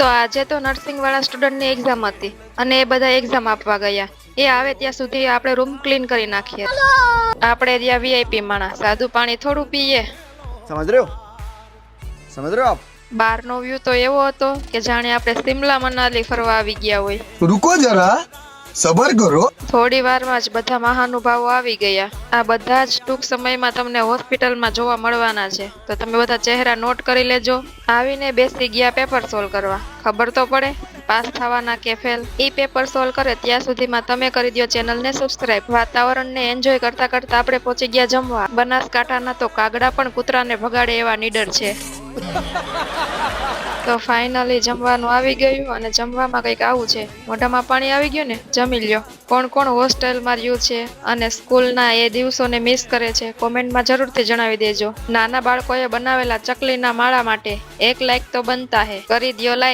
તો આજે તો નર્સિંગ વાળા સ્ટુડન્ટની એક્ઝામ હતી અને એ બધા એક્ઝામ આપવા ગયા. એ આવે ત્યાં સુધી આપણે રૂમ ક્લીન કરી નાખીએ. આપણે રહ્યા વીઆઈપી માણસ, સાદું પાણી થોડું પીએ. समझ रहे हो आप? બહારનો વ્યૂ તો એવો હતો કે જાણે આપણે સિમલા મનાલી ફરવા આવી ગયા હોય. रुको जरा सबर करो. થોડી વારમાં જ બધા મહાનુભાવો આવી ગયા. આ બધા જ ટૂંક સમયમાં તમને હોસ્પિટલમાં જોવા મળવાના છે, તો તમે બધા ચહેરા નોટ કરી લેજો. આવીને બેસી ગયા પેપર સોલ્વ કરવા. ખબર તો પડે પાસ થવાના કે ફેલ. ઈ પેપર સોલ્વ કરે ત્યાં સુધીમાં તમે કરી દો ચેનલને સબસ્ક્રાઇબ. વાતાવરણને એન્જોય કરતા કરતા આપણે પહોંચી ગયા જમવા. બનાસકાંઠાના તો કાગડા પણ કૂતરાને ભગાડે એવા નીડર છે. તો ફાઇનલી જમવાનું આવી ગયું અને જમવામાં કંઈક આવું છે. મોઢામાં પાણી આવી ગયું ને? જમી લ્યો. કોણ કોણ હોસ્ટેલમાં રહ્યું છે અને સ્કૂલના એ દિવસોને મિસ કરે છે કોમેન્ટમાં જરૂરથી જણાવી દેજો. નાના બાળકોએ બનાવેલા ચકલીના માળા માટે 1 લાઈક તો બનતા હે. કરી દ્યો લાઈક.